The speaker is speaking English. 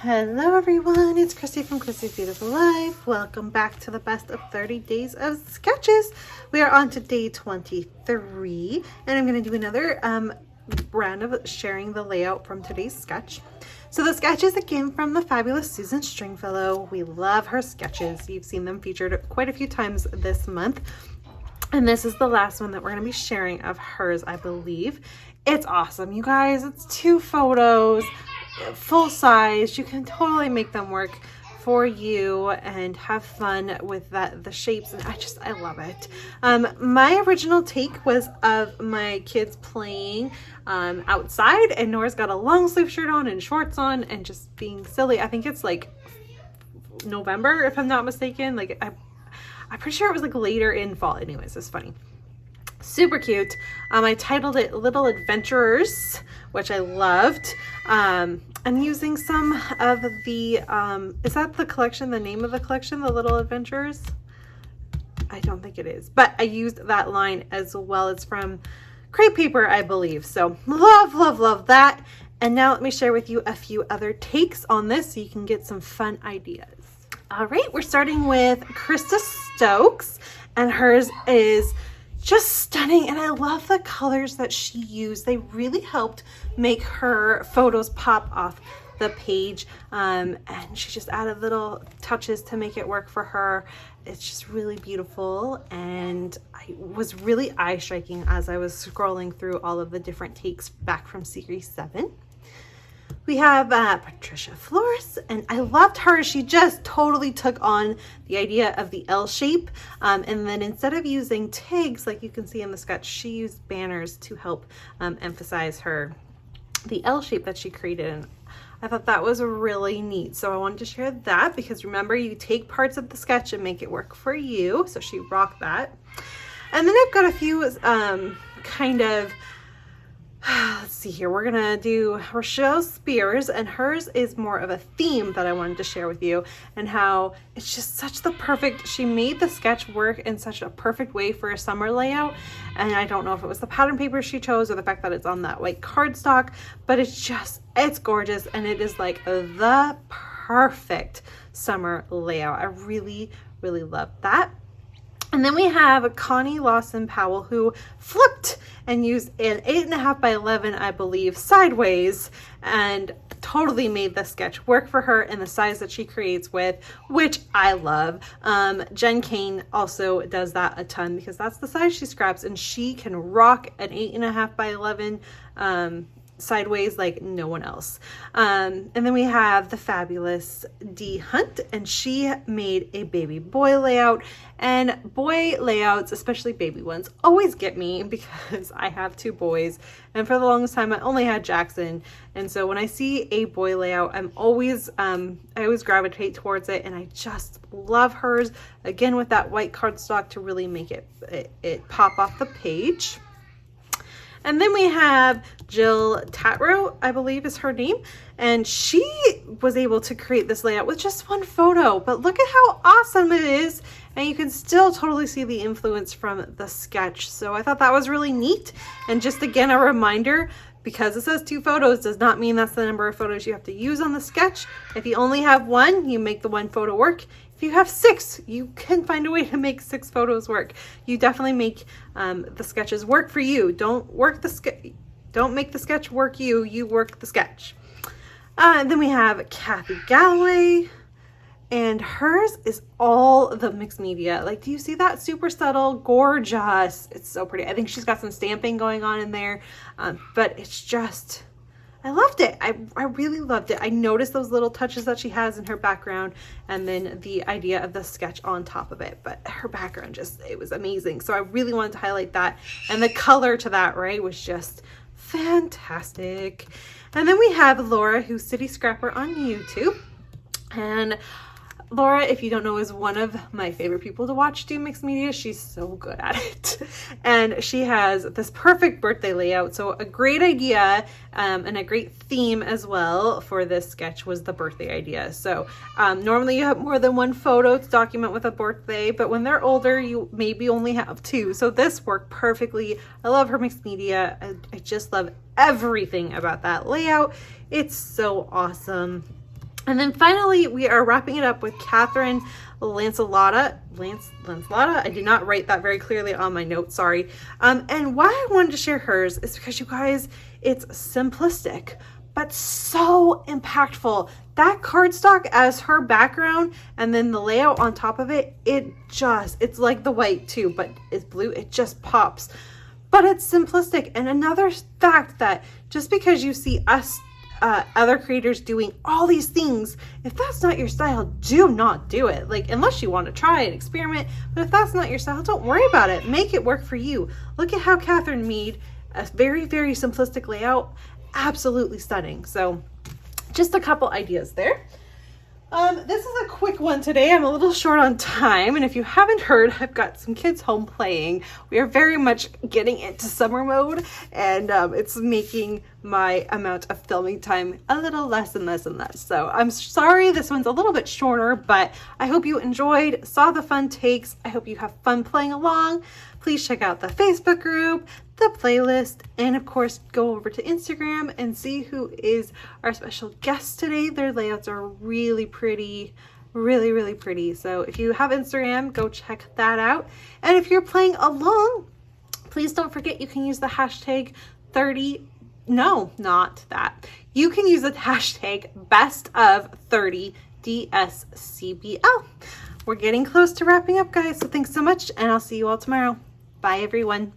Hello everyone, it's Christy from Christy's Beautiful Life. Welcome back to the best of 30 days of sketches. We are on to day 23 and I'm going to do another round of sharing the layout from today's sketch. So the sketch is again from the fabulous Susan Stringfellow. We love her sketches. You've seen them featured quite a few times this month. And this is the last one that we're going to be sharing of hers, I believe. It's awesome, you guys. It's 2 photos. Full size. You can totally make them work for you and have fun with the shapes, and I love it. My original take was of my kids playing outside, and Nora's got a long sleeve shirt on and shorts on and just being silly. I think it's like November if I'm not mistaken. Like I'm pretty sure it was like later in fall. Anyways, it's funny. Super cute. I titled it Little Adventurers, which I loved. I'm using some of the, is that the collection, the name of the collection, The Little Adventurers? I don't think it is, but I used that line as well. It's from Crepe Paper, I believe. So love, love, love that. And now let me share with you a few other takes on this so you can get some fun ideas. All right, we're starting with Krista Stokes, and hers is just stunning, and I love the colors that she used. They really helped make her photos pop off the page, and she just added little touches to make it work for her. It's just really beautiful, and I was really eye-striking as I was scrolling through all of the different takes back from Series 7. We have Patricia Flores, and I loved her. She just totally took on the idea of the L shape. And then instead of using tags, like you can see in the sketch, she used banners to help emphasize the L shape that she created. And I thought that was really neat. So I wanted to share that because remember, you take parts of the sketch and make it work for you. So she rocked that. And then I've got a few kind of, let's see here, we're gonna do Rochelle Spears, and hers is more of a theme that I wanted to share with you, and how it's just such the perfect, she made the sketch work in such a perfect way for a summer layout. And I don't know if it was the pattern paper she chose or the fact that it's on that white cardstock, but it's gorgeous, and it is like the perfect summer layout. I really, really love that. And then we have Connie Lawson Powell, who flipped and used an 8.5 by 11, I believe, sideways, and totally made the sketch work for her in the size that she creates with, which I love. Jen Kane also does that a ton because that's the size she scraps, and she can rock an 8.5 by 11 sideways like no one else. And then we have the fabulous Dee Hunt, and she made a baby boy layout. And boy layouts, especially baby ones, always get me because I have 2 boys, and for the longest time I only had Jackson. And so when I see a boy layout, I always gravitate towards it, and I just love hers again with that white cardstock to really make it pop off the page. And then we have Jill Tatro, I believe is her name, and she was able to create this layout with just 1 photo, but look at how awesome it is, and you can still totally see the influence from the sketch. So I thought that was really neat, and just again a reminder, because it says 2 photos does not mean that's the number of photos you have to use on the sketch. If you only have 1, you make the 1 photo work. If you have 6, you can find a way to make 6 photos work. You definitely make the sketches work for you. Don't make the sketch work you. You work the sketch. Then we have Kathy Galloway, and hers is all the mixed media. Like, do you see that? Super subtle, gorgeous. It's so pretty. I think she's got some stamping going on in there, but it's just, I loved it. I really loved it. I noticed those little touches that she has in her background, and then the idea of the sketch on top of it. But her background it was amazing. So I really wanted to highlight that. And the color to that, right, was just fantastic. And then we have Laura, who's City Scrapper on YouTube. And Laura, if you don't know, is one of my favorite people to watch do mixed media. She's so good at it. And she has this perfect birthday layout. So a great idea and a great theme as well for this sketch was the birthday idea. So normally you have more than 1 photo to document with a birthday, but when they're older, you maybe only have 2. So this worked perfectly. I love her mixed media. I just love everything about that layout. It's so awesome. And then finally, we are wrapping it up with Catherine Lancelotta. Lancelotta? I did not write that very clearly on my notes, sorry. And why I wanted to share hers is because, you guys, it's simplistic, but so impactful. That cardstock as her background and then the layout on top of it, it's like the white too, but it's blue. It just pops. But it's simplistic. And another fact that just because you see us other creators doing all these things, if that's not your style, do not do it. Like, unless you want to try and experiment, but if that's not your style, don't worry about it. Make it work for you. Look at how Catherine made a very, very simplistic layout. Absolutely stunning. So just a couple ideas there. This is a quick one today. I'm a little short on time, and if you haven't heard, I've got some kids home playing. We are very much getting into summer mode, and it's making my amount of filming time a little less and less and less. So I'm sorry this one's a little bit shorter, but I hope you enjoyed, saw the fun takes. I hope you have fun playing along. Please check out the Facebook group, the playlist, and of course go over to Instagram and see who is our special guest today. Their layouts are really pretty, really pretty. So if you have Instagram, go check that out. And if you're playing along, please don't forget you can use the hashtag 30, no, not that. You can use the hashtag best of 30 DSCBL. We're getting close to wrapping up, guys, so thanks so much, and I'll see you all tomorrow. Bye, everyone.